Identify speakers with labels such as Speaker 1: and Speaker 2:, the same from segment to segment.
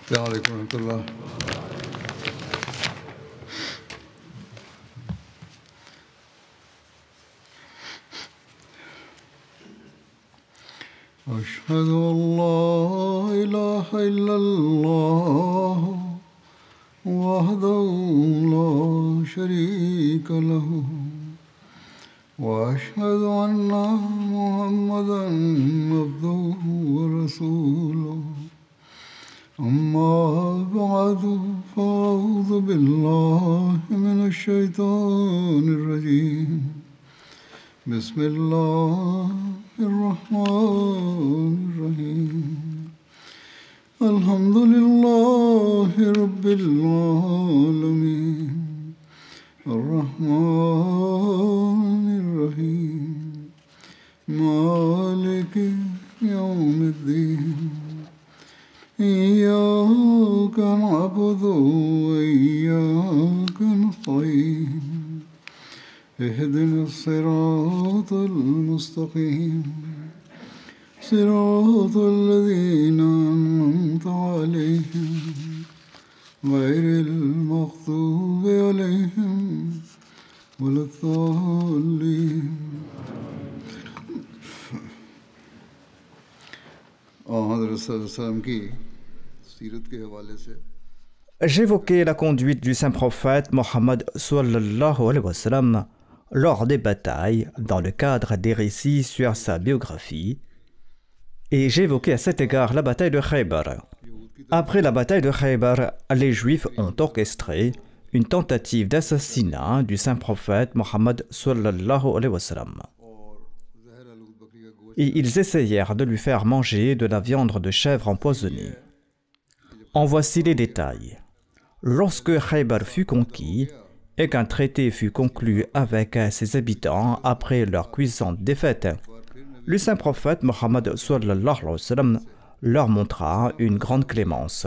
Speaker 1: السلام عليكم ورحمة الله. أشهد أن لا إله إلا الله وحده لا شريك له وأشهد أن محمدا عبده ورسوله أما بعد فأعوذ بالله من الشيطان الرجيم بسم الله الرحمن الرحيم الحمد لله رب العالمين الرحمن الرحيم مالك يوم الدين إياك نعبد وإياك نستعين اهدنا الصراط المستقيم صراط الذين أنعمت عليهم غير المغضوب عليهم ولا الضالين.
Speaker 2: J'évoquais la conduite du saint prophète Mohammed sallallahu alayhi wa sallam lors des batailles dans le cadre des récits sur sa biographie et j'évoquais à cet égard la bataille de Khaybar. Après la bataille de Khaybar, les Juifs ont orchestré une tentative d'assassinat du saint prophète Mohammed sallallahu alayhi wa sallam. Et ils essayèrent de lui faire manger de la viande de chèvre empoisonnée. En voici les détails. Lorsque Khaybar fut conquis et qu'un traité fut conclu avec ses habitants après leur cuisante défaite, le saint prophète Mohammed sallallahu alayhi wa sallam leur montra une grande clémence.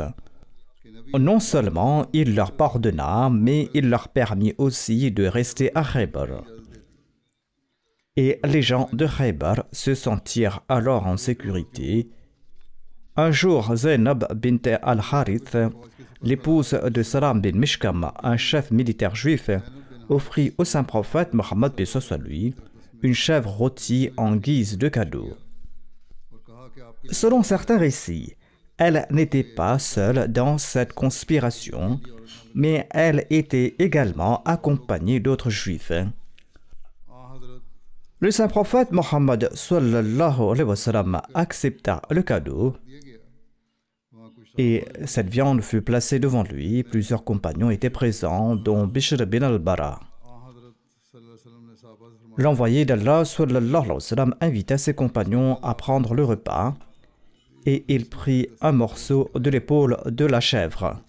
Speaker 2: Non seulement il leur pardonna, mais il leur permit aussi de rester à Khaybar. Et les gens de Khaybar se sentirent alors en sécurité. Un jour, Zainab bint al-Harith, l'épouse de Salam bin Mishkam, un chef militaire juif, offrit au saint prophète Mohammed paix soit lui une chèvre rôtie en guise de cadeau. Selon certains récits, elle n'était pas seule dans cette conspiration, mais elle était également accompagnée d'autres juifs. Le saint prophète Mohammed sallallahu alayhi wa sallam accepta le cadeau et cette viande fut placée devant lui. Plusieurs compagnons étaient présents, dont Bishr bin al-Bara. L'envoyé d'Allah sallallahu alayhi wa sallam invita ses compagnons à prendre le repas et il prit un morceau de l'épaule de la chèvre.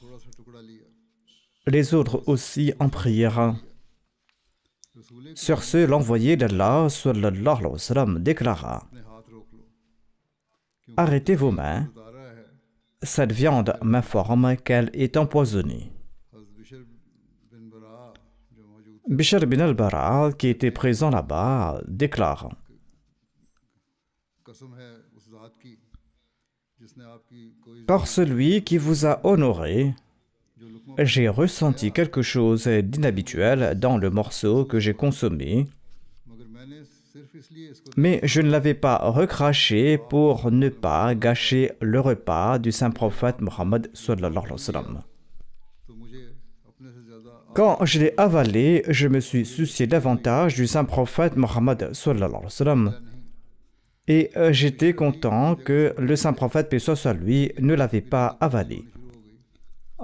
Speaker 2: Les autres aussi en prirent. Sur ce, l'envoyé d'Allah sallallahu alayhi wa sallam déclara: arrêtez vos mains, cette viande m'informe qu'elle est empoisonnée. Bishr bin al-Bara, qui était présent là-bas, déclare: par celui qui vous a honoré, j'ai ressenti quelque chose d'inhabituel dans le morceau que j'ai consommé, mais je ne l'avais pas recraché pour ne pas gâcher le repas du saint prophète Mohammed sallallahu alayhi wa sallam. Quand je l'ai avalé, je me suis soucié davantage du saint prophète Mohammed sallallahu alayhi wa sallam et j'étais content que le saint prophète paix soit lui ne l'avait pas avalé.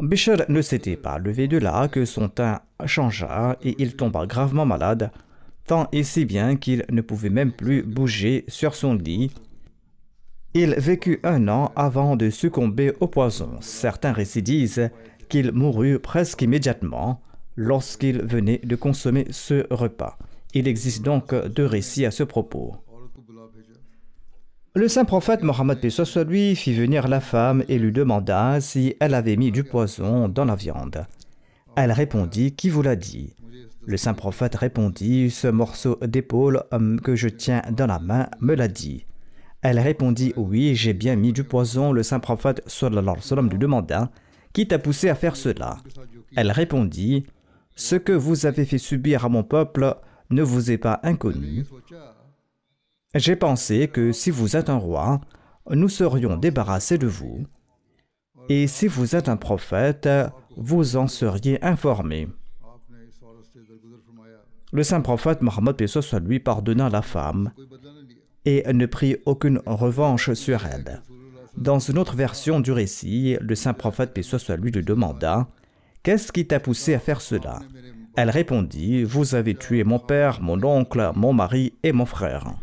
Speaker 2: Bishr ne s'était pas levé de là que son teint changea et il tomba gravement malade, tant et si bien qu'il ne pouvait même plus bouger sur son lit. Il vécut 1 an avant de succomber au poison. Certains récits disent qu'il mourut presque immédiatement lorsqu'il venait de consommer ce repas. Il existe donc 2 récits à ce propos. Le saint prophète Mohammed paix soit lui fit venir la femme et lui demanda si elle avait mis du poison dans la viande. Elle répondit: qui vous l'a dit? Le saint prophète répondit: ce morceau d'épaule que je tiens dans la main me l'a dit. Elle répondit « Oui, j'ai bien mis du poison. » Le saint prophète sallallahu alayhi wa sallam lui demanda « Qui t'a poussé à faire cela ?» Elle répondit « Ce que vous avez fait subir à mon peuple ne vous est pas inconnu. J'ai pensé que si vous êtes un roi, nous serions débarrassés de vous. Et si vous êtes un prophète, vous en seriez informés. » Le saint prophète Mohammed lui pardonna la femme et ne prit aucune revanche sur elle. Dans une autre version du récit, le saint prophète lui demanda « Qu'est-ce qui t'a poussé à faire cela ?» Elle répondit « Vous avez tué mon père, mon oncle, mon mari et mon frère. »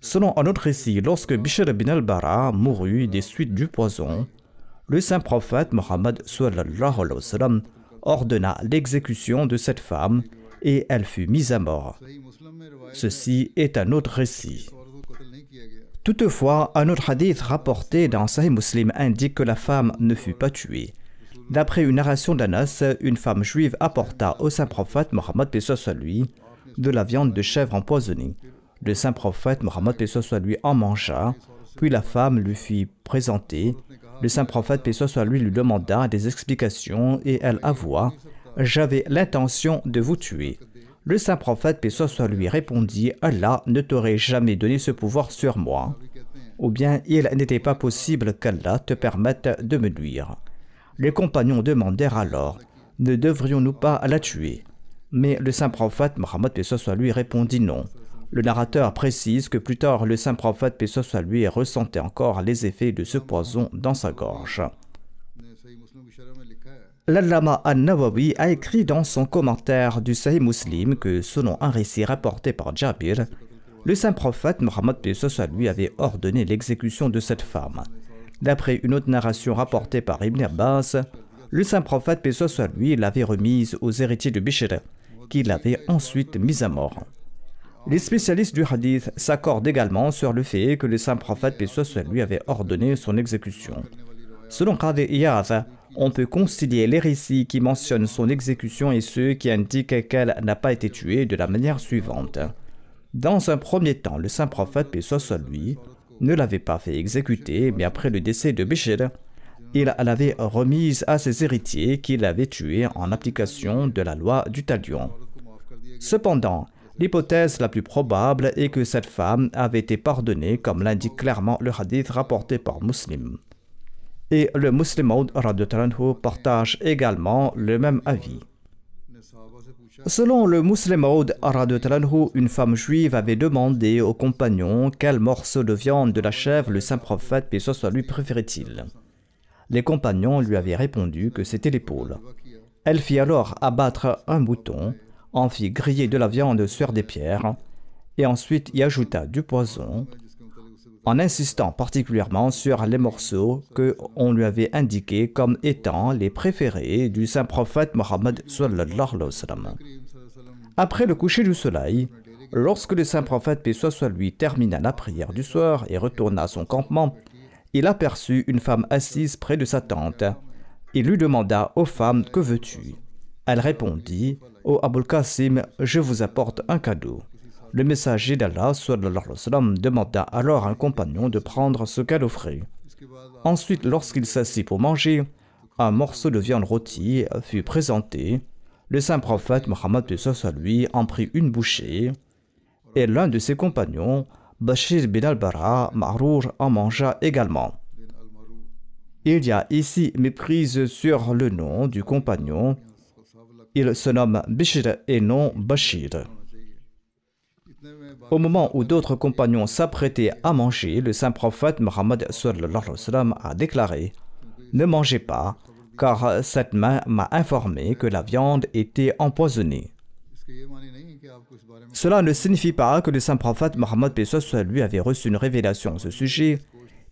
Speaker 2: Selon un autre récit, lorsque Bishr bin al-Bara mourut des suites du poison, le saint prophète Mohammed ordonna l'exécution de cette femme et elle fut mise à mort. Ceci est un autre récit. Toutefois, un autre hadith rapporté dans Sahih Muslim indique que la femme ne fut pas tuée. D'après une narration d'Anas, une femme juive apporta au saint prophète Mohammed de la viande de chèvre empoisonnée. Le saint prophète Mohammed lui en mangea, puis la femme lui fit présenter. Le saint prophète lui demanda des explications et elle avoua « J'avais l'intention de vous tuer. » Le saint prophète lui répondit « Allah ne t'aurait jamais donné ce pouvoir sur moi, ou bien il n'était pas possible qu'Allah te permette de me nuire. » Les compagnons demandèrent alors « Ne devrions-nous pas la tuer ?» Mais le saint prophète Mohammed lui répondit non. Le narrateur précise que plus tard le saint prophète lui ressentait encore les effets de ce poison dans sa gorge. L'Allama al-Nawawi a écrit dans son commentaire du Sahih Muslim que selon un récit rapporté par Jabir, le saint prophète Mohammed lui avait ordonné l'exécution de cette femme. D'après une autre narration rapportée par Ibn Abbas, le saint prophète lui l'avait remise aux héritiers de Bishr, qui l'avaient ensuite mise à mort. Les spécialistes du hadith s'accordent également sur le fait que le saint prophète lui avait ordonné son exécution. Selon Qadi Iyad, on peut concilier les récits qui mentionnent son exécution et ceux qui indiquent qu'elle n'a pas été tuée de la manière suivante. Dans un premier temps, le saint prophète lui ne l'avait pas fait exécuter, mais après le décès de Bishr, il l'avait remise à ses héritiers qui l'avaient tuée en application de la loi du talion. Cependant, l'hypothèse la plus probable est que cette femme avait été pardonnée, comme l'indique clairement le hadith rapporté par Muslim. Et le Muslim Maud partage également le même avis. Selon le Muslim Maud, une femme juive avait demandé aux compagnons quel morceau de viande de la chèvre le saint prophète lui préférait-il. Les compagnons lui avaient répondu que c'était l'épaule. Elle fit alors abattre un mouton, en fit griller de la viande sur des pierres et ensuite y ajouta du poison, en insistant particulièrement sur les morceaux qu'on lui avait indiqués comme étant les préférés du saint prophète Mohammed sallallahu alayhi wa sallam. Après le coucher du soleil, lorsque le saint prophète lui termina la prière du soir et retourna à son campement, il aperçut une femme assise près de sa tente. Il lui demanda « Ô femme, que veux-tu » Elle répondit « Ô Abul Qasim, je vous apporte un cadeau. » Le messager d'Allah sallallahu alayhi wa sallam demanda alors à un compagnon de prendre ce qu'elle offrait. Ensuite, lorsqu'il s'assit pour manger, un morceau de viande rôtie fut présenté. Le saint prophète Mohammed lui en prit une bouchée et l'un de ses compagnons, Bashir bin al-Bara Ma'rour, en mangea également. Il y a ici méprise sur le nom du compagnon. Il se nomme Bishr et non Bashir. Au moment où d'autres compagnons s'apprêtaient à manger, le saint prophète Mohammed a déclaré « Ne mangez pas, car cette main m'a informé que la viande était empoisonnée. » Cela ne signifie pas que le saint prophète Mohammed lui avait reçu une révélation à ce sujet.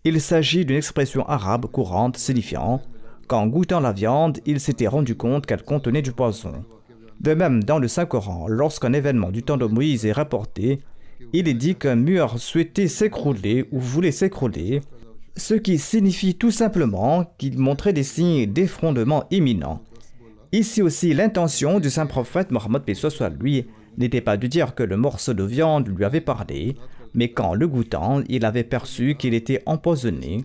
Speaker 2: Il s'agit d'une expression arabe courante signifiant qu'en goûtant la viande, il s'était rendu compte qu'elle contenait du poison. De même, dans le Saint-Coran, lorsqu'un événement du temps de Moïse est rapporté, il est dit qu'un mur souhaitait s'écrouler ou voulait s'écrouler, ce qui signifie tout simplement qu'il montrait des signes d'effondrement imminent. Ici aussi, l'intention du saint prophète Mohammed lui n'était pas de dire que le morceau de viande lui avait parlé, mais qu'en le goûtant, il avait perçu qu'il était empoisonné.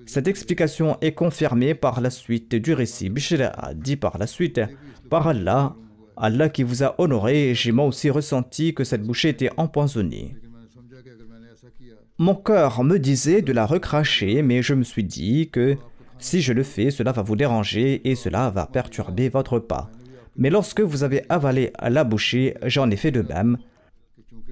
Speaker 2: Cette explication est confirmée par la suite du récit. Bishr a dit par la suite, « Par Allah, Allah qui vous a honoré, j'ai moi aussi ressenti que cette bouchée était empoisonnée. Mon cœur me disait de la recracher, mais je me suis dit que si je le fais, cela va vous déranger et cela va perturber votre repas. Mais lorsque vous avez avalé la bouchée, j'en ai fait de même.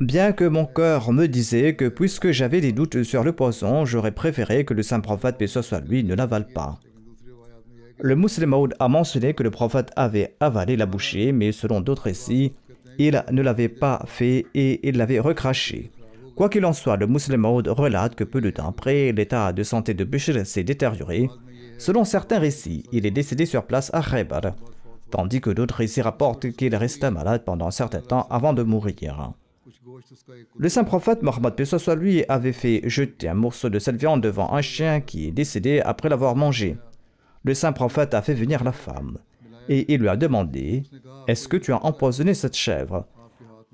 Speaker 2: Bien que mon cœur me disait que puisque j'avais des doutes sur le poison, j'aurais préféré que le saint prophète, paix soit lui, ne l'avale pas. » Le Muslim Maud a mentionné que le prophète avait avalé la bouchée, mais selon d'autres récits, il ne l'avait pas fait et il l'avait recraché. Quoi qu'il en soit, le Muslim Maud relate que peu de temps après, l'état de santé de Bishr s'est détérioré. Selon certains récits, il est décédé sur place à Khaybar, tandis que d'autres récits rapportent qu'il resta malade pendant un certain temps avant de mourir. Le saint prophète Mohammed paix soit lui avait fait jeter un morceau de cette viande devant un chien qui est décédé après l'avoir mangé. Le saint prophète a fait venir la femme et il lui a demandé « Est-ce que tu as empoisonné cette chèvre ?»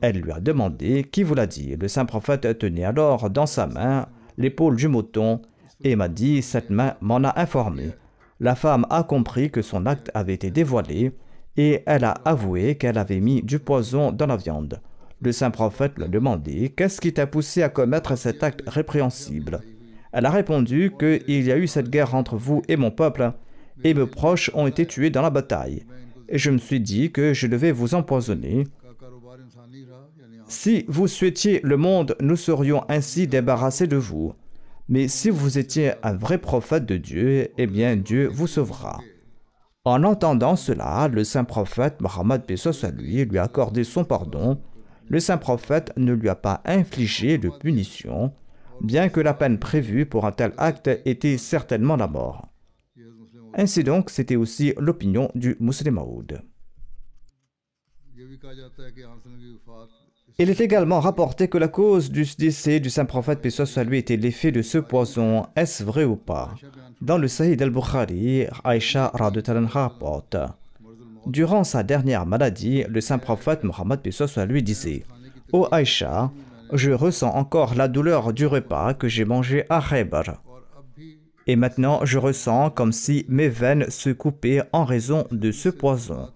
Speaker 2: Elle lui a demandé « Qui vous l'a dit ?» Le saint prophète tenait alors dans sa main l'épaule du mouton et m'a dit « Cette main m'en a informé. » La femme a compris que son acte avait été dévoilé et elle a avoué qu'elle avait mis du poison dans la viande. Le saint prophète lui a demandé « Qu'est-ce qui t'a poussé à commettre cet acte répréhensible ?» Elle a répondu qu'il y a eu cette guerre entre vous et mon peuple et mes proches ont été tués dans la bataille. Et je me suis dit que je devais vous empoisonner. Si vous souhaitiez le monde, nous serions ainsi débarrassés de vous. Mais si vous étiez un vrai prophète de Dieu, eh bien Dieu vous sauvera. En entendant cela, le saint prophète Mohammed paix soit lui a accordé son pardon. Le saint prophète ne lui a pas infligé de punition, bien que la peine prévue pour un tel acte était certainement la mort. Ainsi donc, c'était aussi l'opinion du Muslim Maud. Il est également rapporté que la cause du décès du saint prophète paix soit lui était l'effet de ce poison. Est-ce vrai ou pas? Dans le Sahih al-Bukhari, Aïcha rapporte: durant sa dernière maladie, le saint prophète Mohammed paix soit lui disait: « Ô Aïcha, je ressens encore la douleur du repas que j'ai mangé à Khaybar. Et maintenant, je ressens comme si mes veines se coupaient en raison de ce poison. »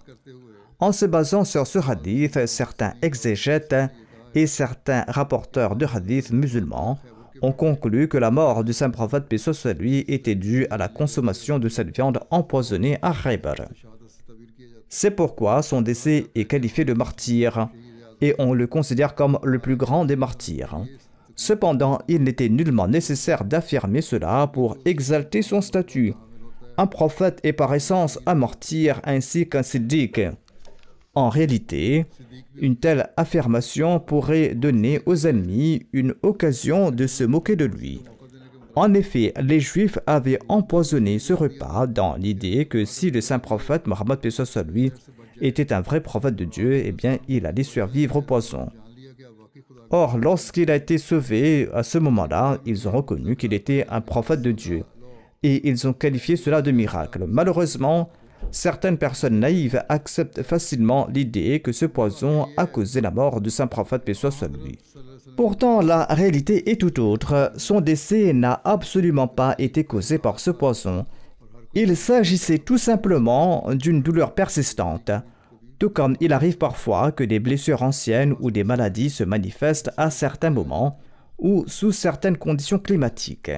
Speaker 2: En se basant sur ce hadith, certains exégètes et certains rapporteurs de hadith musulmans ont conclu que la mort du saint prophète paix soit lui était due à la consommation de cette viande empoisonnée à Khaybar. C'est pourquoi son décès est qualifié de martyr et on le considère comme le plus grand des martyrs. Cependant, il n'était nullement nécessaire d'affirmer cela pour exalter son statut. Un prophète est par essence un martyr ainsi qu'un siddiq. En réalité, une telle affirmation pourrait donner aux ennemis une occasion de se moquer de lui. En effet, les Juifs avaient empoisonné ce repas dans l'idée que si le saint prophète Mohammed paix soit lui était un vrai prophète de Dieu, eh bien il allait survivre au poison. Or, lorsqu'il a été sauvé, à ce moment-là, ils ont reconnu qu'il était un prophète de Dieu et ils ont qualifié cela de miracle. Malheureusement, certaines personnes naïves acceptent facilement l'idée que ce poison a causé la mort du saint prophète paix soit lui. Pourtant, la réalité est tout autre. Son décès n'a absolument pas été causé par ce poison. Il s'agissait tout simplement d'une douleur persistante, tout comme il arrive parfois que des blessures anciennes ou des maladies se manifestent à certains moments ou sous certaines conditions climatiques.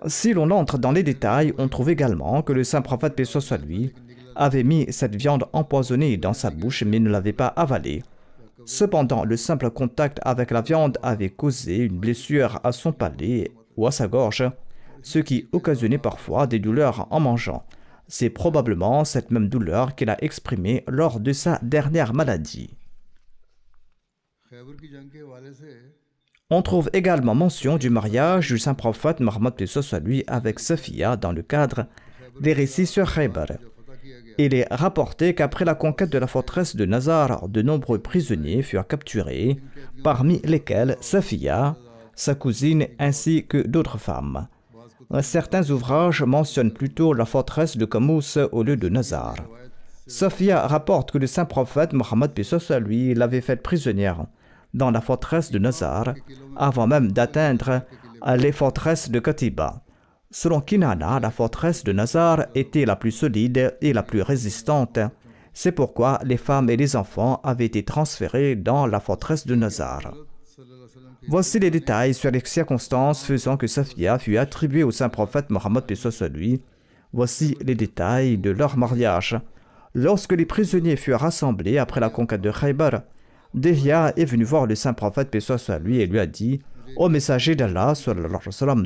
Speaker 2: Si l'on entre dans les détails, on trouve également que le saint prophète paix soit lui avait mis cette viande empoisonnée dans sa bouche mais ne l'avait pas avalée. Cependant, le simple contact avec la viande avait causé une blessure à son palais ou à sa gorge, ce qui occasionnait parfois des douleurs en mangeant. C'est probablement cette même douleur qu'il a exprimée lors de sa dernière maladie. On trouve également mention du mariage du saint prophète Mohammed paix soit lui avec Safiya dans le cadre des récits sur Khaybar. Il est rapporté qu'après la conquête de la forteresse de Nazar, de nombreux prisonniers furent capturés, parmi lesquels Safiya, sa cousine ainsi que d'autres femmes. Certains ouvrages mentionnent plutôt la forteresse de Kamous au lieu de Nazar. Safia rapporte que le saint prophète Mohammed lui l'avait faite prisonnière dans la forteresse de Nazar avant même d'atteindre les forteresses de Katiba. Selon Kinana, la forteresse de Nazar était la plus solide et la plus résistante. C'est pourquoi les femmes et les enfants avaient été transférés dans la forteresse de Nazar. Voici les détails sur les circonstances faisant que Safia fut attribuée au saint prophète Mohammed lui. Voici les détails de leur mariage. Lorsque les prisonniers furent rassemblés après la conquête de Khaybar, Dihya est venu voir le saint prophète lui et lui a dit: Ô messager d'Allah,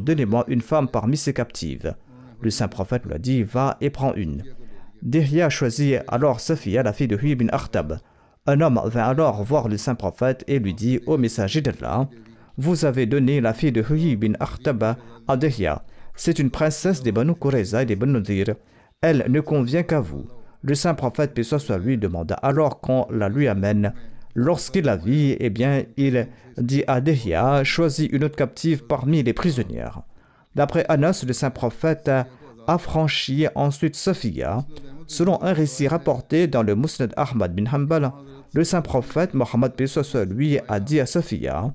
Speaker 2: donnez-moi une femme parmi ses captives. Le saint prophète lui a dit: Va et prends une. Dihya choisit alors Safia, la fille de Huyy bin Akhtab. Un homme vint alors voir le saint prophète et lui dit: Ô messager d'Allah, vous avez donné la fille de Huyy bin Akhtab à Dihya. C'est une princesse des Banu Qurayza et des Banu Nadir. Elle ne convient qu'à vous. Le saint prophète lui demanda alors qu'on la lui amène. Lorsqu'il la vit, il dit à Dihya: choisis une autre captive parmi les prisonnières. D'après Anas, le saint prophète affranchit ensuite Safia. Selon un récit rapporté dans le Musnad Ahmad bin Hanbal, le saint prophète Mohammed lui a dit à Safia: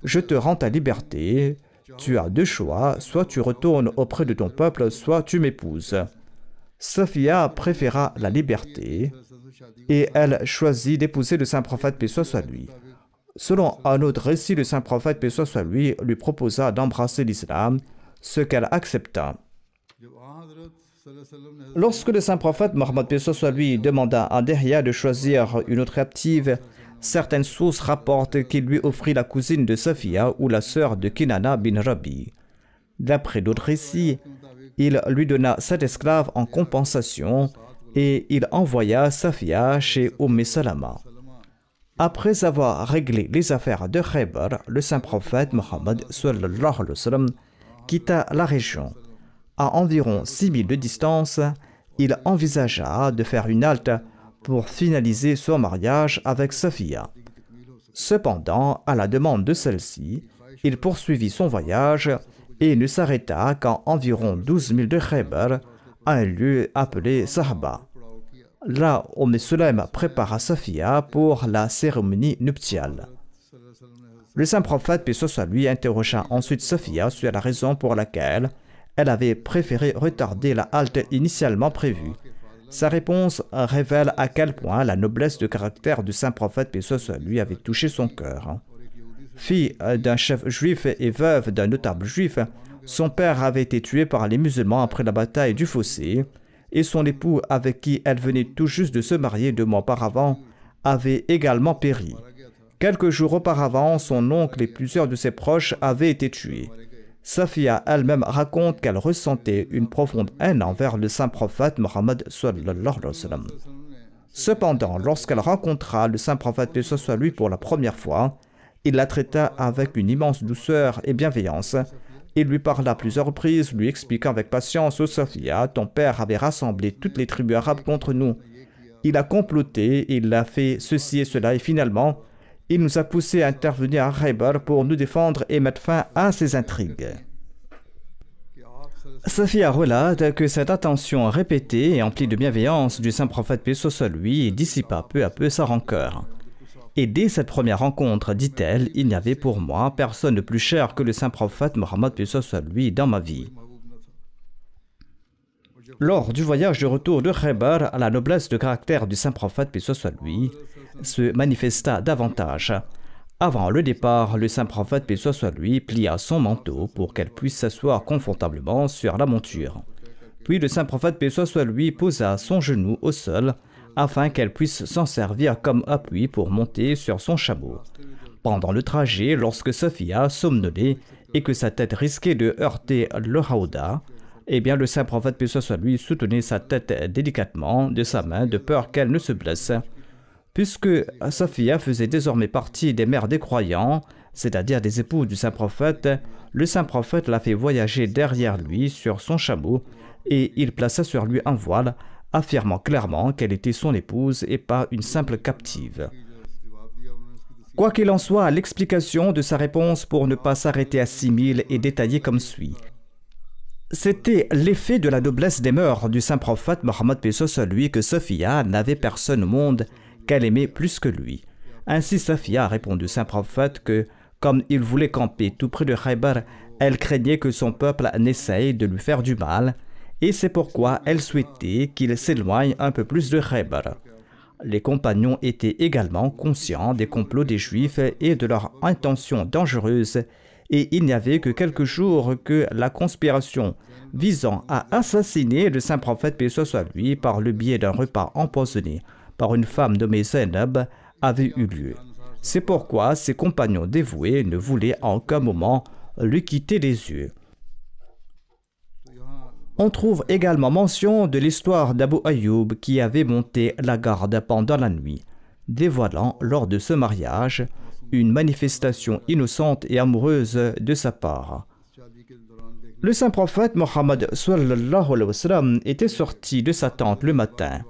Speaker 2: je te rends ta liberté. Tu as deux choix, soit tu retournes auprès de ton peuple, soit tu m'épouses. Safia préféra la liberté et elle choisit d'épouser le saint prophète lui. Selon un autre récit, le saint prophète lui proposa d'embrasser l'islam, ce qu'elle accepta. Lorsque le saint prophète Mohammed lui demanda à Dihya de choisir une autre captive, certaines sources rapportent qu'il lui offrit la cousine de Safia ou la sœur de Kinana bin Rabi. D'après d'autres récits, il lui donna 7 esclaves en compensation et il envoya Safia chez Salama. Après avoir réglé les affaires de Khaybar, le saint prophète Mohammed quitta la région. À environ 6 milles de distance, il envisagea de faire une halte pour finaliser son mariage avec Safia. Cependant, à la demande de celle-ci, il poursuivit son voyage et ne s'arrêta qu'à environ 12 milles de Khaybar, à un lieu appelé Sahaba. Là, Sulaim prépara Safia pour la cérémonie nuptiale. Le saint prophète, paix soit lui, interrogea ensuite Safia sur la raison pour laquelle elle avait préféré retarder la halte initialement prévue. Sa réponse révèle à quel point la noblesse de caractère du saint prophète, paix soit lui, avait touché son cœur. Fille d'un chef juif et veuve d'un notable juif, son père avait été tué par les musulmans après la bataille du Fossé, et son époux, avec qui elle venait tout juste de se marier 2 mois auparavant, avait également péri. Quelques jours auparavant, son oncle et plusieurs de ses proches avaient été tués. Safia elle-même raconte qu'elle ressentait une profonde haine envers le saint prophète Mohammed sallallahu alayhi wa sallam. Cependant, lorsqu'elle rencontra le saint prophète, paix soit lui, pour la première fois, il la traita avec une immense douceur et bienveillance. Il lui parla à plusieurs reprises, lui expliquant avec patience: « Ô Safia, ton père avait rassemblé toutes les tribus arabes contre nous. Il a comploté, il a fait ceci et cela, et finalement, il nous a poussés à intervenir à Khaybar pour nous défendre et mettre fin à ces intrigues. » Safia relate que cette attention répétée et emplie de bienveillance du saint prophète, paix soit lui, dissipa peu à peu sa rancœur. Et dès cette première rencontre, dit-elle, il n'y avait pour moi personne de plus cher que le saint prophète Mohammed, paix soit lui, dans ma vie. Lors du voyage de retour de Khaybar, la noblesse de caractère du saint prophète, paix soit lui, se manifesta davantage. Avant le départ, le saint prophète, paix soit lui, plia son manteau pour qu'elle puisse s'asseoir confortablement sur la monture. Puis le saint prophète, paix soit lui, posa son genou au sol afin qu'elle puisse s'en servir comme appui pour monter sur son chameau. Pendant le trajet, lorsque Safia somnolait et que sa tête risquait de heurter le hauda, le saint prophète, paix soit lui, soutenait sa tête délicatement de sa main de peur qu'elle ne se blesse. Puisque Safia faisait désormais partie des mères des croyants, c'est-à-dire des époux du saint prophète, le saint prophète l'a fait voyager derrière lui sur son chameau et il plaça sur lui un voile, affirmant clairement qu'elle était son épouse et pas une simple captive. Quoi qu'il en soit, l'explication de sa réponse pour ne pas s'arrêter à 6 000 est détaillée comme suit. C'était l'effet de la noblesse des mœurs du saint prophète Mohammed paix soit sur lui que Safiya n'avait personne au monde qu'elle aimait plus que lui. Ainsi Safiya a répondu au saint prophète que, comme il voulait camper tout près de Khaybar, elle craignait que son peuple n'essaye de lui faire du mal, et c'est pourquoi elle souhaitait qu'il s'éloigne un peu plus de Khaybar. Les compagnons étaient également conscients des complots des Juifs et de leurs intentions dangereuses, et il n'y avait que quelques jours que la conspiration visant à assassiner le saint prophète paix soit sur lui par le biais d'un repas empoisonné par une femme nommée Zainab avait eu lieu. C'est pourquoi ses compagnons dévoués ne voulaient en aucun moment lui quitter les yeux. On trouve également mention de l'histoire d'Abu Ayyub qui avait monté la garde pendant la nuit, dévoilant lors de ce mariage une manifestation innocente et amoureuse de sa part. Le saint prophète Mohammed sallallahu alayhi wa sallam était sorti de sa tente le matin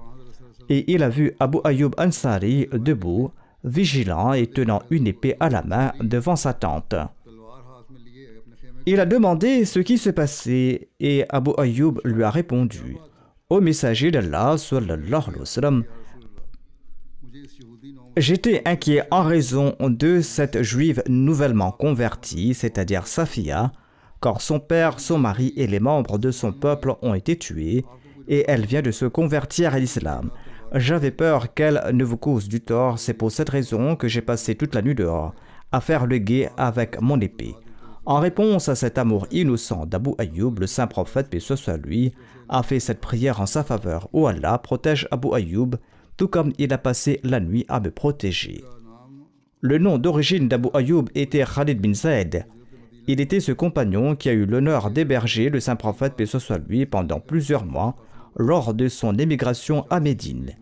Speaker 2: et il a vu Abu Ayyub Ansari debout, vigilant et tenant une épée à la main devant sa tente. Il a demandé ce qui se passait et Abu Ayyub lui a répondu: Ô messager d'Allah sallallahu alayhi wa sallam, j'étais inquiet en raison de cette juive nouvellement convertie, c'est-à-dire Safiya, car son père, son mari et les membres de son peuple ont été tués et elle vient de se convertir à l'islam. J'avais peur qu'elle ne vous cause du tort, c'est pour cette raison que j'ai passé toute la nuit dehors à faire le guet avec mon épée. En réponse à cet amour innocent d'Abu Ayyub, le saint prophète paix soit sur lui a fait cette prière en sa faveur: Ô Allah, protège Abu Ayyub, tout comme il a passé la nuit à me protéger. Le nom d'origine d'Abu Ayyub était Khalid bin Zayd. Il était ce compagnon qui a eu l'honneur d'héberger le saint prophète paix soit sur lui pendant plusieurs mois lors de son émigration à Médine.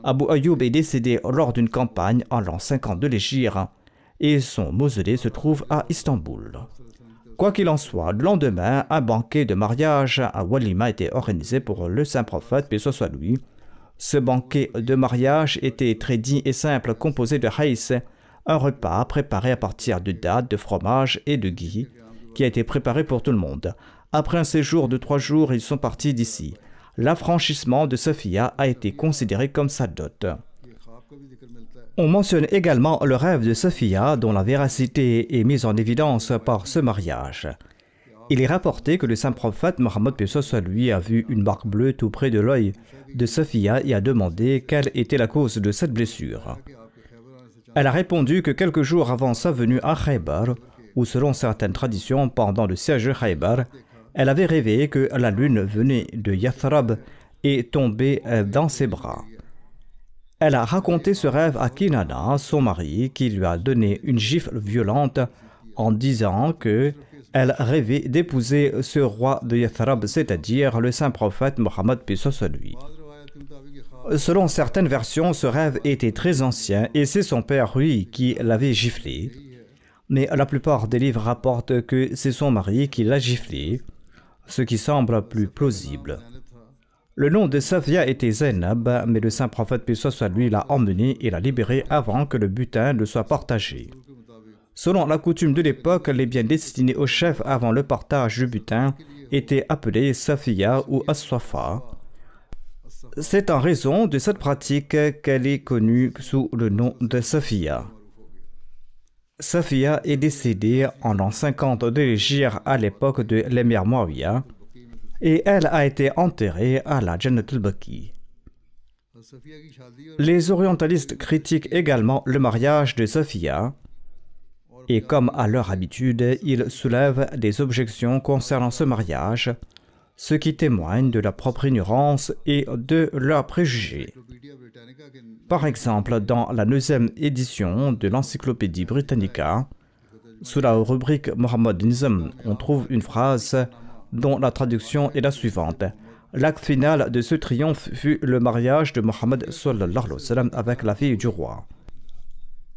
Speaker 2: Abu Ayyub est décédé lors d'une campagne en l'an 50 de l'Hégire et son mausolée se trouve à Istanbul. Quoi qu'il en soit, le lendemain, un banquet de mariage à Walima était organisé pour le saint prophète paix soit sur lui. Ce banquet de mariage était très digne et simple, composé de haïs, un repas préparé à partir de dattes, de fromage et de ghee, qui a été préparé pour tout le monde. Après un séjour de 3 jours, ils sont partis d'ici. L'affranchissement de Safiya a été considéré comme sa dot. On mentionne également le rêve de Safiya, dont la véracité est mise en évidence par ce mariage. Il est rapporté que le saint prophète Mohammed paix soit sur lui a vu une marque bleue tout près de l'œil de Safiya et a demandé quelle était la cause de cette blessure. Elle a répondu que quelques jours avant sa venue à Khaybar, ou selon certaines traditions pendant le siège de Khaybar, elle avait rêvé que la lune venait de Yathrab et tombait dans ses bras. Elle a raconté ce rêve à Kinana, son mari, qui lui a donné une gifle violente en disant que elle rêvait d'épouser ce roi de Yathrab, c'est-à-dire le saint prophète Mohammed paix soit sur lui. Selon certaines versions, ce rêve était très ancien et c'est son père, lui, qui l'avait giflé. Mais la plupart des livres rapportent que c'est son mari qui l'a giflé, ce qui semble plus plausible. Le nom de Safiya était Zainab, mais le saint prophète paix soit sur lui l'a emmené et l'a libéré avant que le butin ne soit partagé. Selon la coutume de l'époque, les biens destinés au chef avant le partage du butin étaient appelés Safiya ou As-Safa. C'est en raison de cette pratique qu'elle est connue sous le nom de Safiya. Safiya est décédée en l'an 50 de l'Hégire à l'époque de l'émir Muawiyah et elle a été enterrée à la Jannat al-Baqi. Les orientalistes critiquent également le mariage de Safiya et comme à leur habitude, ils soulèvent des objections concernant ce mariage, ce qui témoigne de leur propre ignorance et de leurs préjugés. Par exemple, dans la 9e édition de l'Encyclopédie Britannica, sous la rubrique Mohammedanism, on trouve une phrase dont la traduction est la suivante. L'acte final de ce triomphe fut le mariage de Mohammed sallallahu alayhi wa sallam avec la fille du roi.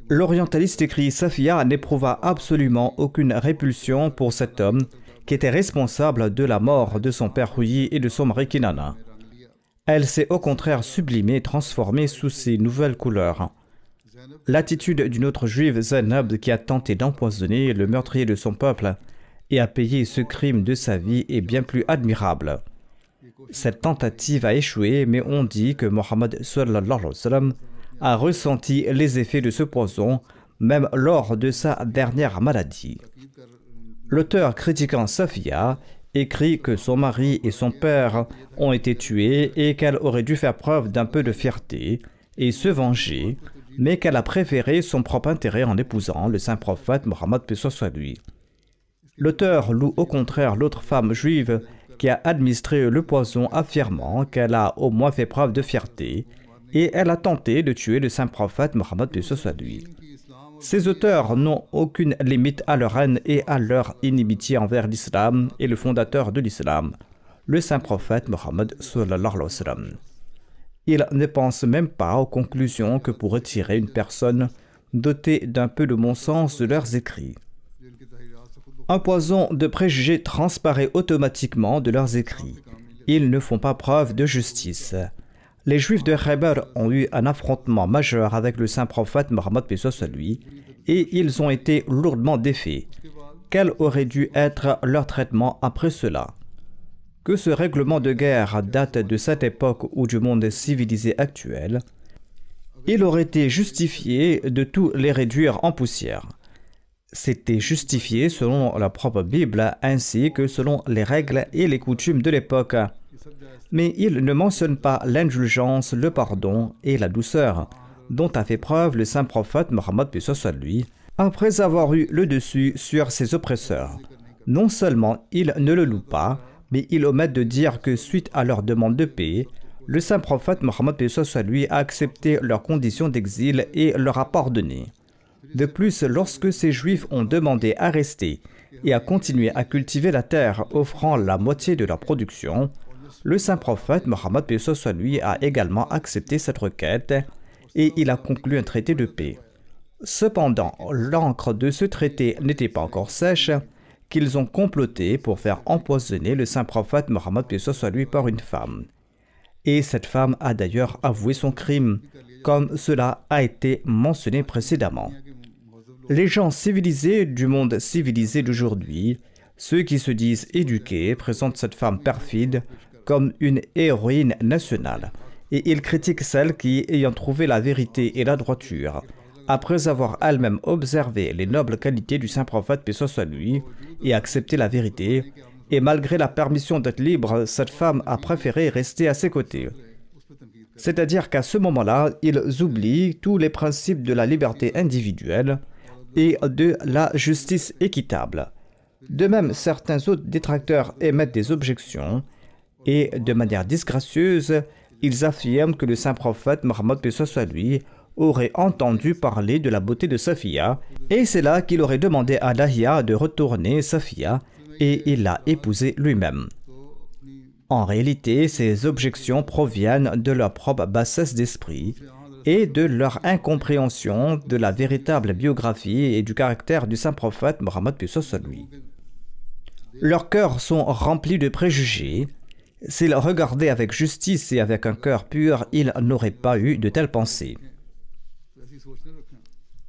Speaker 2: L'orientaliste écrit: Safiya n'éprouva absolument aucune répulsion pour cet homme qui était responsable de la mort de son père Huyi et de son mari Kinana. Elle s'est au contraire sublimée et transformée sous ses nouvelles couleurs. L'attitude d'une autre juive, Zainab, qui a tenté d'empoisonner le meurtrier de son peuple et à payer ce crime de sa vie est bien plus admirable. Cette tentative a échoué, mais on dit que Mohammed sallallahu alayhi wa sallam a ressenti les effets de ce poison même lors de sa dernière maladie. L'auteur critiquant Safiya écrit que son mari et son père ont été tués et qu'elle aurait dû faire preuve d'un peu de fierté et se venger, mais qu'elle a préféré son propre intérêt en épousant le saint prophète Mohammed paix soit lui. L'auteur loue au contraire l'autre femme juive qui a administré le poison, affirmant qu'elle a au moins fait preuve de fierté et elle a tenté de tuer le saint prophète Mohammed paix soit lui. Ces auteurs n'ont aucune limite à leur haine et à leur inimitié envers l'islam et le fondateur de l'islam, le saint prophète Mohammed sallallahu alayhi wa sallam. Ils ne pensent même pas aux conclusions que pourrait tirer une personne dotée d'un peu de bon sens de leurs écrits. Un poison de préjugés transparaît automatiquement de leurs écrits. Ils ne font pas preuve de justice. Les Juifs de Khaybar ont eu un affrontement majeur avec le saint prophète Mohammed paix soit lui, et ils ont été lourdement défaits. Quel aurait dû être leur traitement après cela? Que ce règlement de guerre date de cette époque ou du monde civilisé actuel, il aurait été justifié de tout les réduire en poussière. C'était justifié selon la propre Bible ainsi que selon les règles et les coutumes de l'époque. Mais il ne mentionne pas l'indulgence, le pardon et la douceur dont a fait preuve le saint prophète Mohammed paix soit lui après avoir eu le dessus sur ses oppresseurs. Non seulement il ne le loue pas, mais il omet de dire que suite à leur demande de paix, le saint prophète Mohammed paix soit lui a accepté leurs conditions d'exil et leur a pardonné. De plus, lorsque ces Juifs ont demandé à rester et à continuer à cultiver la terre, offrant la moitié de leur production, le saint prophète Mohammed paix soit lui a également accepté cette requête et il a conclu un traité de paix. Cependant, l'encre de ce traité n'était pas encore sèche qu'ils ont comploté pour faire empoisonner le saint prophète Mohammed paix soit lui par une femme. Et cette femme a d'ailleurs avoué son crime, comme cela a été mentionné précédemment. Les gens civilisés du monde civilisé d'aujourd'hui, ceux qui se disent éduqués, présentent cette femme perfide comme une héroïne nationale, et ils critiquent celle qui, ayant trouvé la vérité et la droiture, après avoir elle-même observé les nobles qualités du saint prophète paix soit lui, et accepté la vérité, et malgré la permission d'être libre, cette femme a préféré rester à ses côtés. C'est-à-dire qu'à ce moment-là, ils oublient tous les principes de la liberté individuelle et de la justice équitable. De même, certains autres détracteurs émettent des objections et, de manière disgracieuse, ils affirment que le saint prophète Mohammed paix soit lui aurait entendu parler de la beauté de Safiya et c'est là qu'il aurait demandé à Dahia de retourner Safiya et il l'a épousée lui-même. En réalité, ces objections proviennent de leur propre bassesse d'esprit et de leur incompréhension de la véritable biographie et du caractère du saint prophète Mohammed paix soit lui. Leurs cœurs sont remplis de préjugés. S'ils regardaient avec justice et avec un cœur pur, ils n'auraient pas eu de telles pensées.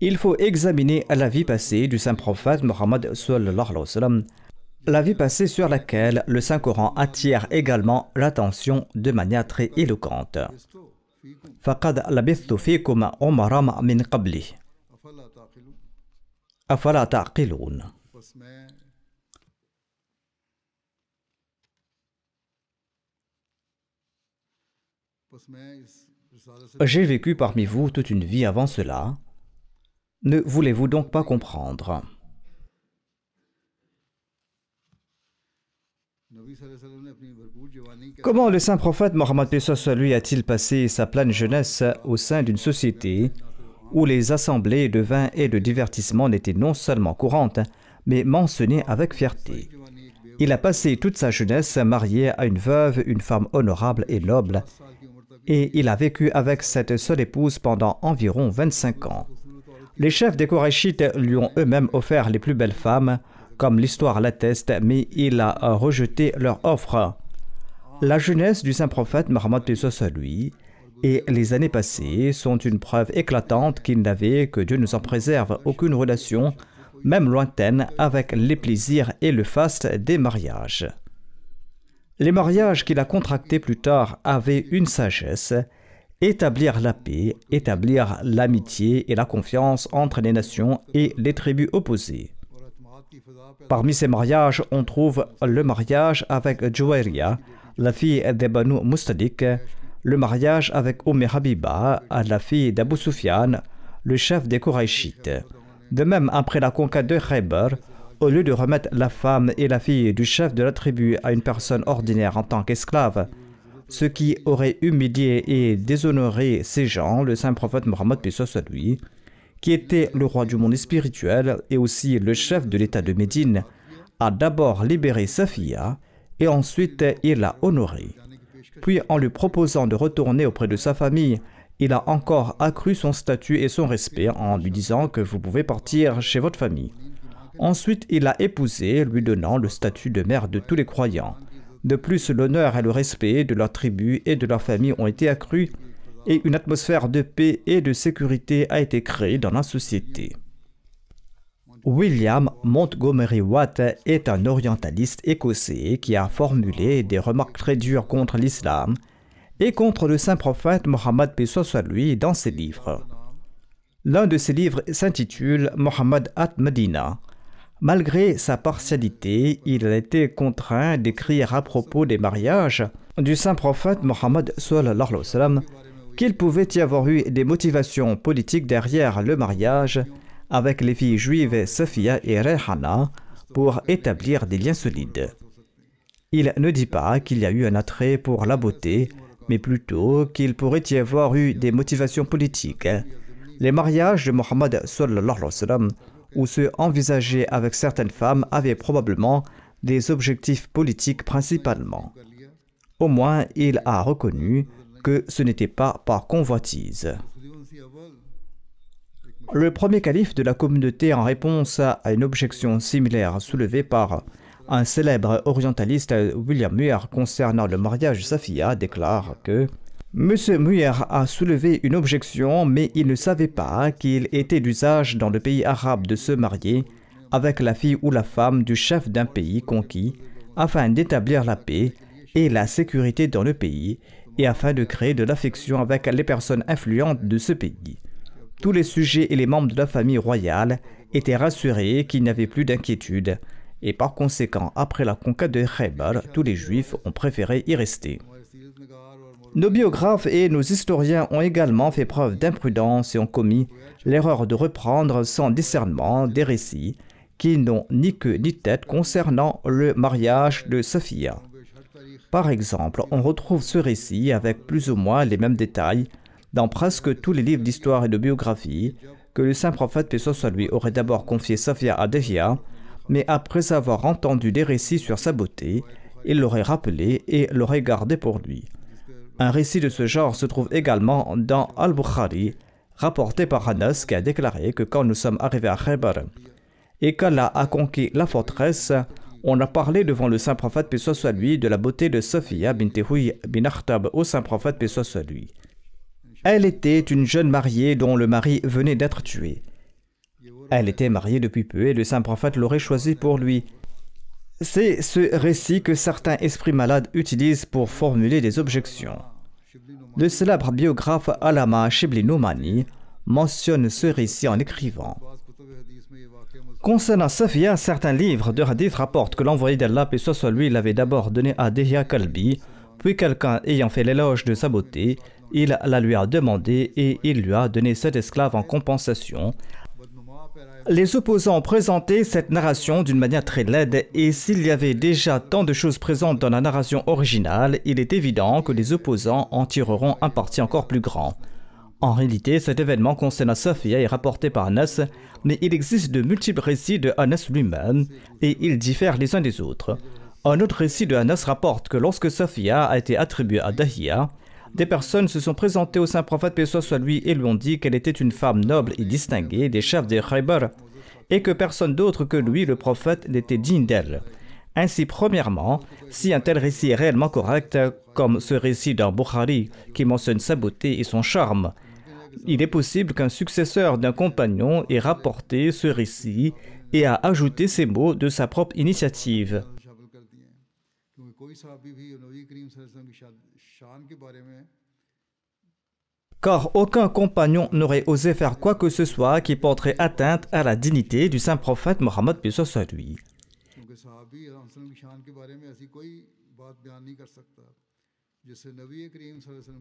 Speaker 2: Il faut examiner la vie passée du saint prophète Mohammed sallallahu alayhi wa sallam, la vie passée sur laquelle le Saint-Coran attire également l'attention de manière très éloquente. فَقَدْ لَبِثْتُ فِيكُمْ عُمَرًا مِنْ قَبْلِهِ أَفَلَا تَعْقِلُونَ. J'ai vécu parmi vous toute une vie avant cela. Ne voulez-vous donc pas comprendre? Comment le saint prophète Mohammed paix soit lui a-t-il passé sa pleine jeunesse au sein d'une société où les assemblées de vin et de divertissement n'étaient non seulement courantes, mais mentionnées avec fierté? Il a passé toute sa jeunesse marié à une veuve, une femme honorable et noble, et il a vécu avec cette seule épouse pendant environ 25 ans. Les chefs des Korachites lui ont eux-mêmes offert les plus belles femmes, comme l'histoire l'atteste, mais il a rejeté leur offre. La jeunesse du saint prophète Mohammed paix soit lui et les années passées sont une preuve éclatante qu'il n'avait, que Dieu nous en préserve, aucune relation même lointaine, avec les plaisirs et le faste des mariages. Les mariages qu'il a contractés plus tard avaient une sagesse: établir la paix, établir l'amitié et la confiance entre les nations et les tribus opposées. Parmi ces mariages, on trouve le mariage avec Juwayriya, la fille de Banu Mustalik, le mariage avec Habiba, la fille d'Abu Sufyan, le chef des Qurayshites. De même, après la conquête de Khaybar, au lieu de remettre la femme et la fille du chef de la tribu à une personne ordinaire en tant qu'esclave, ce qui aurait humilié et déshonoré ces gens, le saint prophète Mohammed, paix soit sur lui, qui était le roi du monde spirituel et aussi le chef de l'état de Médine, a d'abord libéré Safiya et ensuite il l'a honorée. Puis, en lui proposant de retourner auprès de sa famille, il a encore accru son statut et son respect en lui disant que vous pouvez partir chez votre famille. Ensuite, il l'a épousée, lui donnant le statut de mère de tous les croyants. De plus, l'honneur et le respect de leur tribu et de leur famille ont été accrus et une atmosphère de paix et de sécurité a été créée dans la société. William Montgomery Watt est un orientaliste écossais qui a formulé des remarques très dures contre l'islam et contre le saint prophète Mohammed, paix soit sur lui, dans ses livres. L'un de ses livres s'intitule Mohammed at Medina. Malgré sa partialité, il a été contraint d'écrire à propos des mariages du saint prophète Mohammed sallallahu alayhi wa sallam qu'il pouvait y avoir eu des motivations politiques derrière le mariage avec les filles juives Safiya et Rayhana pour établir des liens solides. Il ne dit pas qu'il y a eu un attrait pour la beauté, mais plutôt qu'il pourrait y avoir eu des motivations politiques. Les mariages de Mohammed sallallahu alayhi wa sallam ou ceux envisagés avec certaines femmes avaient probablement des objectifs politiques principalement. Au moins, il a reconnu que ce n'était pas par convoitise. Le premier calife de la communauté, en réponse à une objection similaire soulevée par un célèbre orientaliste, William Muir, concernant le mariage de Safiya, déclare que M. Muir a soulevé une objection, mais il ne savait pas qu'il était d'usage dans le pays arabe de se marier avec la fille ou la femme du chef d'un pays conquis afin d'établir la paix et la sécurité dans le pays et afin de créer de l'affection avec les personnes influentes de ce pays. Tous les sujets et les membres de la famille royale étaient rassurés qu'il n'y avait plus d'inquiétude et par conséquent, après la conquête de Khaybar, tous les juifs ont préféré y rester. Nos biographes et nos historiens ont également fait preuve d'imprudence et ont commis l'erreur de reprendre sans discernement des récits qui n'ont ni queue ni tête concernant le mariage de Safiya. Par exemple, on retrouve ce récit avec plus ou moins les mêmes détails dans presque tous les livres d'histoire et de biographie que le saint prophète, paix soit sur lui, aurait d'abord confié Safiya à Dihya, mais après avoir entendu des récits sur sa beauté, il l'aurait rappelé et l'aurait gardé pour lui. Un récit de ce genre se trouve également dans Al-Bukhari, rapporté par Anas, qui a déclaré que quand nous sommes arrivés à Khaybar et qu'Allah a conquis la forteresse, on a parlé devant le saint prophète, paix soit sur lui, de la beauté de Safiya bint Huy bin Akhtab au saint prophète, paix soit sur lui. Elle était une jeune mariée dont le mari venait d'être tué. Elle était mariée depuis peu et le saint prophète l'aurait choisie pour lui. C'est ce récit que certains esprits malades utilisent pour formuler des objections. Le célèbre biographe Allama Shibli Nomani mentionne ce récit en écrivant: concernant Safiya, certains livres de hadith rapportent que l'envoyé d'Allah, paix soit sur lui, l'avait d'abord donné à Dihya Kalbi, puis quelqu'un ayant fait l'éloge de sa beauté, il la lui a demandé et il lui a donné cet esclave en compensation. Les opposants ont présenté cette narration d'une manière très laide et s'il y avait déjà tant de choses présentes dans la narration originale, il est évident que les opposants en tireront un parti encore plus grand. En réalité, cet événement concernant Safiya est rapporté par Anas, mais il existe de multiples récits de Anas lui-même et ils diffèrent les uns des autres. Un autre récit de Anas rapporte que lorsque Safiya a été attribuée à Dihya, des personnes se sont présentées au saint prophète, paix soit sur lui, et lui ont dit qu'elle était une femme noble et distinguée des chefs de Khaybar, et que personne d'autre que lui, le prophète, n'était digne d'elle. Ainsi, premièrement, si un tel récit est réellement correct, comme ce récit dans Bukhari, qui mentionne sa beauté et son charme, il est possible qu'un successeur d'un compagnon ait rapporté ce récit et a ajouté ces mots de sa propre initiative. Car aucun compagnon n'aurait osé faire quoi que ce soit qui porterait atteinte à la dignité du saint prophète Mohammed paix soit lui.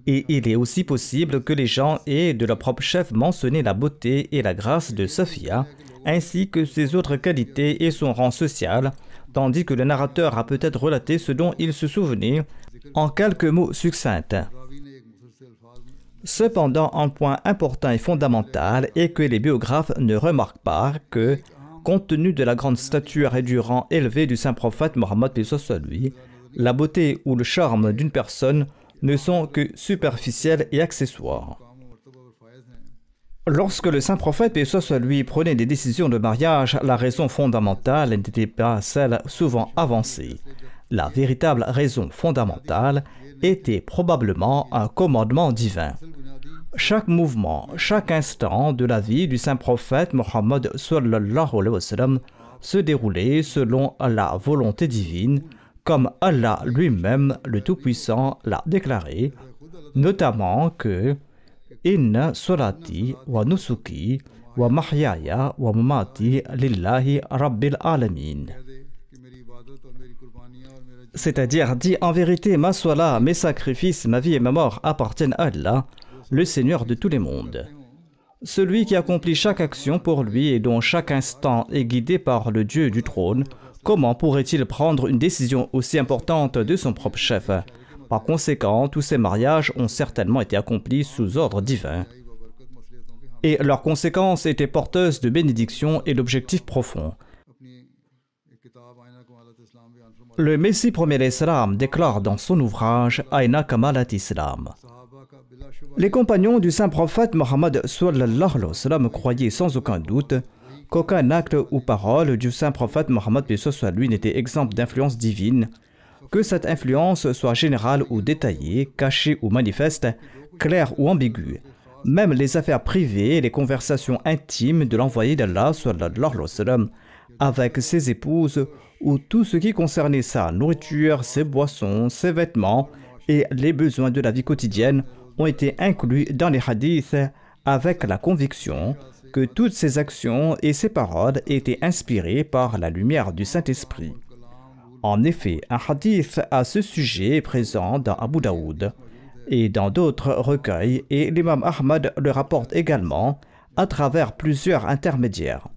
Speaker 2: Et il est aussi possible que les gens aient de leur propre chef mentionné la beauté et la grâce de Safia, ainsi que ses autres qualités et son rang social, tandis que le narrateur a peut-être relaté ce dont il se souvenait en quelques mots succincts. Cependant, un point important et fondamental est que les biographes ne remarquent pas que, compte tenu de la grande stature et du rang élevé du saint prophète Mohammed paix soit lui, la beauté ou le charme d'une personne ne sont que superficiels et accessoires. Lorsque le saint prophète paix soit lui prenait des décisions de mariage, la raison fondamentale n'était pas celle souvent avancée. La véritable raison fondamentale était probablement un commandement divin. Chaque mouvement, chaque instant de la vie du saint prophète Mohammed sallallahu alayhi wa sallam se déroulait selon la volonté divine, comme Allah lui-même, le Tout-Puissant, l'a déclaré, notamment que « Inna solati wa nusuki wa mahyaya wa mamati lillahi rabbil alamin » c'est-à-dire, dit en vérité, ma sola, mes sacrifices, ma vie et ma mort appartiennent à Allah, le Seigneur de tous les mondes. Celui qui accomplit chaque action pour lui et dont chaque instant est guidé par le Dieu du trône, comment pourrait-il prendre une décision aussi importante de son propre chef? Par conséquent, tous ces mariages ont certainement été accomplis sous ordre divin. Et leurs conséquences étaient porteuses de bénédiction et d'objectifs profonds. Le Messie premier l'Islam déclare dans son ouvrage Aina Kamalat Islam. Les compagnons du saint prophète Mohammed sallallahu alayhi wa sallam croyaient sans aucun doute qu'aucun acte ou parole du saint prophète Mohammed paix soit lui n'était exempt d'influence divine, que cette influence soit générale ou détaillée, cachée ou manifeste, claire ou ambiguë. Même les affaires privées et les conversations intimes de l'envoyé d'Allah sallallahu alayhi wa sallam avec ses épouses ou tout ce qui concernait sa nourriture, ses boissons, ses vêtements et les besoins de la vie quotidienne ont été inclus dans les hadiths avec la conviction que toutes ces actions et ces paroles étaient inspirées par la lumière du Saint-Esprit. En effet, un hadith à ce sujet est présent dans Abu Daoud et dans d'autres recueils et l'imam Ahmad le rapporte également à travers plusieurs intermédiaires.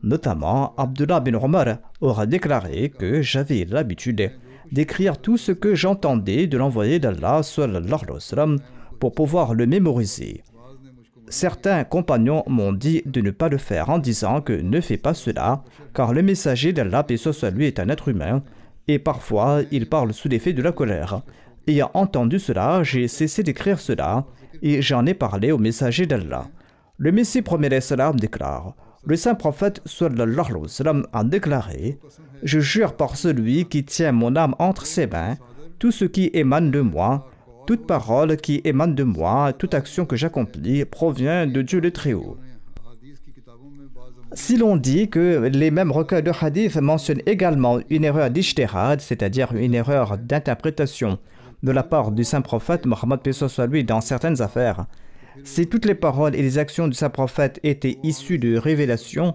Speaker 2: Notamment, Abdullah bin Omar aura déclaré que j'avais l'habitude d'écrire tout ce que j'entendais de l'envoyé d'Allah sallallahu alayhi wa sallam pour pouvoir le mémoriser. Certains compagnons m'ont dit de ne pas le faire en disant que ne fais pas cela, car le messager d'Allah paix soit lui est un être humain et parfois il parle sous l'effet de la colère. Ayant entendu cela, j'ai cessé d'écrire cela et j'en ai parlé au messager d'Allah. Le Messie premier l'Islam déclare: le saint prophète sallallahu alayhi wa sallam a déclaré: je jure par celui qui tient mon âme entre ses mains, tout ce qui émane de moi, toute parole qui émane de moi, toute action que j'accomplis provient de Dieu le Très-Haut. Si l'on dit que les mêmes recueils de hadith mentionnent également une erreur d'ijtihad, c'est-à-dire une erreur d'interprétation de la part du saint prophète Mohammed paix soit lui dans certaines affaires, si toutes les paroles et les actions du saint prophète étaient issues de révélations,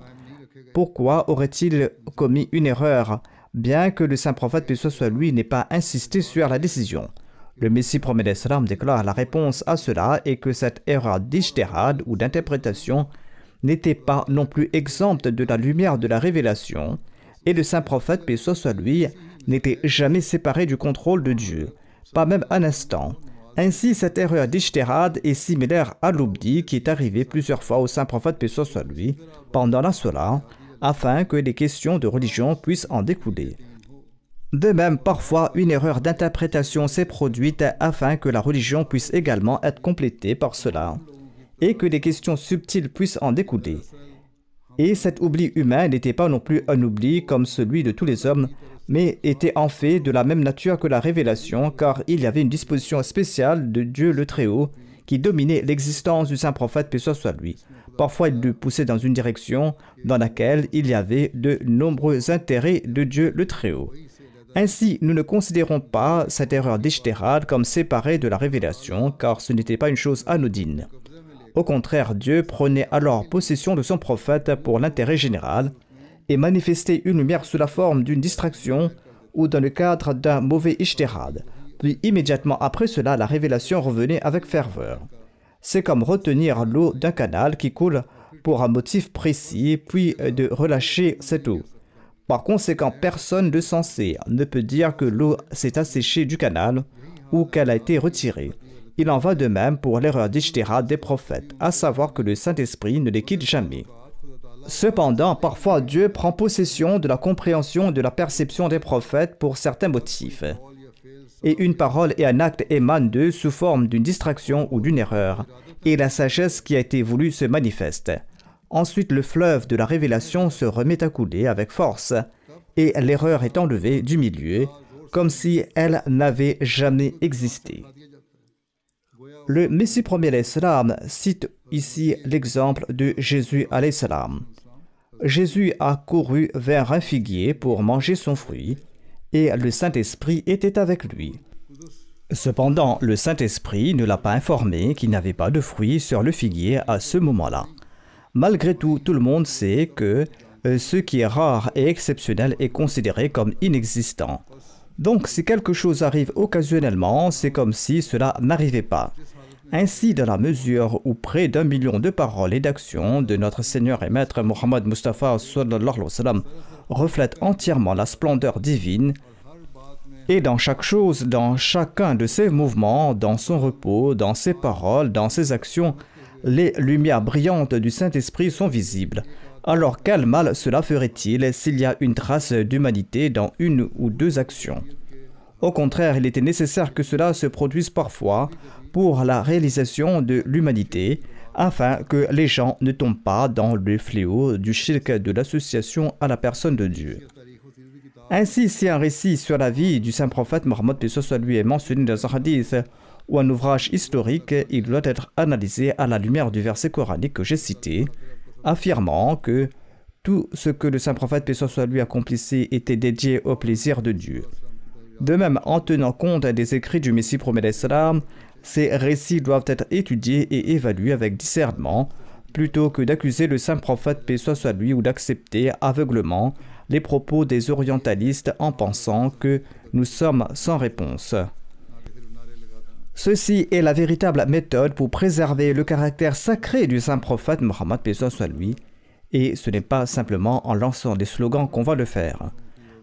Speaker 2: pourquoi aurait-il commis une erreur, bien que le saint prophète paix soit lui n'ait pas insisté sur la décision? Le Messie promet l'Islam déclare la réponse à cela est que cette erreur d'ijtihad ou d'interprétation n'était pas non plus exempte de la lumière de la révélation, et le saint prophète paix soit lui n'était jamais séparé du contrôle de Dieu, pas même un instant. Ainsi, cette erreur d'ijtihad est similaire à l'oubli qui est arrivé plusieurs fois au saint prophète paix soit lui pendant la Salat, afin que les questions de religion puissent en découler. De même, parfois, une erreur d'interprétation s'est produite afin que la religion puisse également être complétée par cela, et que des questions subtiles puissent en découler. Et cet oubli humain n'était pas non plus un oubli comme celui de tous les hommes, mais était en fait de la même nature que la révélation, car il y avait une disposition spéciale de Dieu le Très-Haut qui dominait l'existence du saint prophète, paix soit lui. Parfois, il le poussait dans une direction dans laquelle il y avait de nombreux intérêts de Dieu le Très-Haut. Ainsi, nous ne considérons pas cette erreur d'Ijtihad comme séparée de la révélation, car ce n'était pas une chose anodine. Au contraire, Dieu prenait alors possession de son prophète pour l'intérêt général et manifestait une lumière sous la forme d'une distraction ou dans le cadre d'un mauvais Ijtihad. Puis immédiatement après cela, la révélation revenait avec ferveur. C'est comme retenir l'eau d'un canal qui coule pour un motif précis, puis de relâcher cette eau. Par conséquent, personne de sensé ne peut dire que l'eau s'est asséchée du canal ou qu'elle a été retirée. Il en va de même pour l'erreur d'Ijtihad des prophètes, à savoir que le Saint-Esprit ne les quitte jamais. Cependant, parfois Dieu prend possession de la compréhension et de la perception des prophètes pour certains motifs. Et une parole et un acte émanent d'eux sous forme d'une distraction ou d'une erreur, et la sagesse qui a été voulue se manifeste. Ensuite, le fleuve de la révélation se remet à couler avec force, et l'erreur est enlevée du milieu, comme si elle n'avait jamais existé. Le Messie premier alayhi salam cite ici l'exemple de Jésus alayhi salam. Jésus a couru vers un figuier pour manger son fruit, et le Saint-Esprit était avec lui. Cependant, le Saint-Esprit ne l'a pas informé qu'il n'y avait pas de fruits sur le figuier à ce moment-là. Malgré tout, tout le monde sait que ce qui est rare et exceptionnel est considéré comme inexistant. Donc, si quelque chose arrive occasionnellement, c'est comme si cela n'arrivait pas. Ainsi, dans la mesure où près d'1 million de paroles et d'actions de notre Seigneur et Maître Mohammed Mustafa sallallahu alayhi wa sallam reflètent entièrement la splendeur divine, et dans chaque chose, dans chacun de ses mouvements, dans son repos, dans ses paroles, dans ses actions, les lumières brillantes du Saint-Esprit sont visibles. Alors quel mal cela ferait-il s'il y a une trace d'humanité dans une ou deux actions? Au contraire, il était nécessaire que cela se produise parfois pour la réalisation de l'humanité, afin que les gens ne tombent pas dans le fléau du shirk de l'association à la personne de Dieu. Ainsi, si un récit sur la vie du saint prophète Mohammed paix soit lui est mentionné dans un hadith ou un ouvrage historique, il doit être analysé à la lumière du verset coranique que j'ai cité, affirmant que tout ce que le saint prophète paix soit lui accomplissait était dédié au plaisir de Dieu. De même, en tenant compte des écrits du Messie premier alayhi salam, ces récits doivent être étudiés et évalués avec discernement, plutôt que d'accuser le saint prophète paix soit lui ou d'accepter aveuglement les propos des orientalistes en pensant que nous sommes sans réponse. Ceci est la véritable méthode pour préserver le caractère sacré du saint prophète Mohammed paix soit lui, et ce n'est pas simplement en lançant des slogans qu'on va le faire.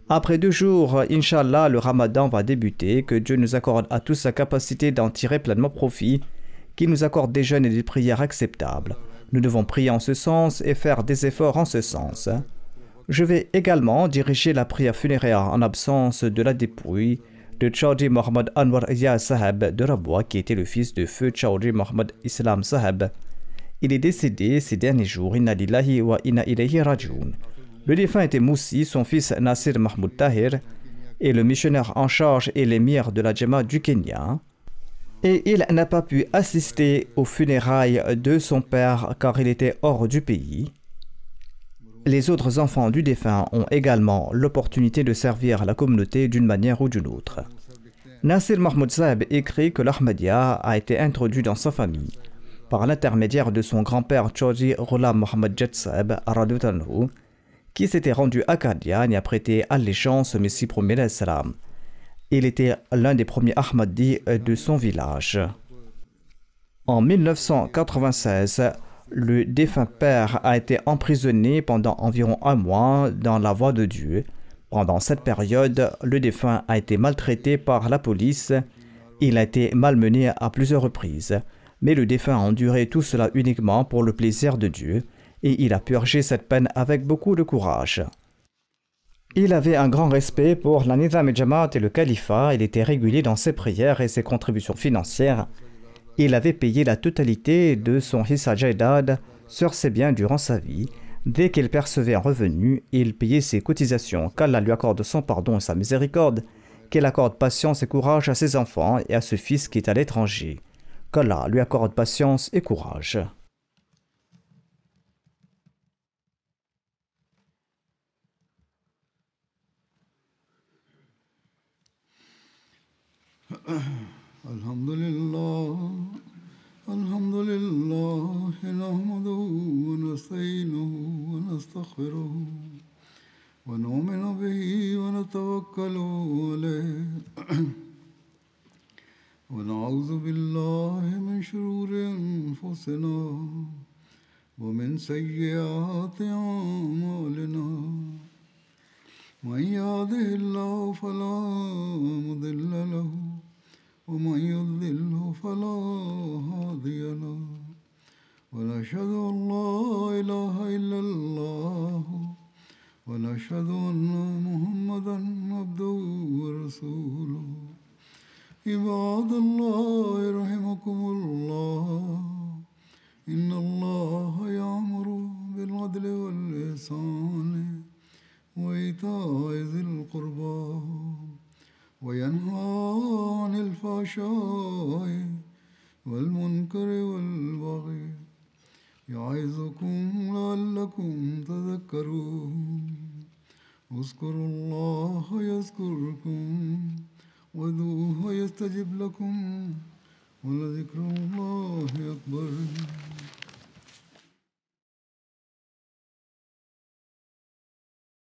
Speaker 2: Après 2 jours, Inch'Allah, le Ramadan va débuter, que Dieu nous accorde à tous sa capacité d'en tirer pleinement profit, qu'il nous accorde des jeûnes et des prières acceptables. Nous devons prier en ce sens et faire des efforts en ce sens. Je vais également diriger la prière funéraire en absence de la dépouille de Chaudhry Mohammed Anwar Iyaz Saheb de Rabwa, qui était le fils de feu Chaudhry Mohammed Islam Saheb. Il est décédé ces derniers jours, inna lillahi wa inna ilayhi raji'un. Le défunt était Moussi, son fils Nasir Mahmoud Tahir, et le missionnaire en charge et l'émir de la Jama du Kenya. Et il n'a pas pu assister aux funérailles de son père car il était hors du pays. Les autres enfants du défunt ont également l'opportunité de servir la communauté d'une manière ou d'une autre. Nasir Mahmoud Saheb écrit que l'Ahmadiyya a été introduit dans sa famille par l'intermédiaire de son grand-père Chaudhry Ghulam Mohammed Jet Saheb Radoutanhu, qui s'était rendu à Qadian et a prêté allégeance au Messie premier alayhi salam. Il était l'un des premiers Ahmadis de son village. En 1996, le défunt père a été emprisonné pendant environ 1 mois dans la voie de Dieu. Pendant cette période, le défunt a été maltraité par la police. Il a été malmené à plusieurs reprises. Mais le défunt a enduré tout cela uniquement pour le plaisir de Dieu. Et il a purgé cette peine avec beaucoup de courage. Il avait un grand respect pour la Nizam et Jamaat et le califat. Il était régulier dans ses prières et ses contributions financières. Il avait payé la totalité de son Hissa Jaidad sur ses biens durant sa vie. Dès qu'il percevait un revenu, il payait ses cotisations. Qu'Allah lui accorde son pardon et sa miséricorde, qu'il accorde patience et courage à ses enfants et à ce fils qui est à l'étranger. qu'Allah lui accorde patience et courage.
Speaker 1: الحمد لله نحمده ونستعينه ونستغفره ونؤمن به ونتوكل عليه ونعوذ بالله من شرور أنفسنا ومن سيئات أعمالنا من يهده الله فلا مضل له ومن يضلل فلا هادي له ونشهد أن لا إله إلا الله ونشهد أن محمدا عبده ورسوله عباد الله رحمكم الله إن الله يأمر بالعدل والإحسان وإيتاء ذي القربى وينهى عن الفحشاء والمنكر والبغي يعظكم لعلكم تذكرون اذكروا الله يذكركم وادعوه يستجب لكم ولذكر الله أكبر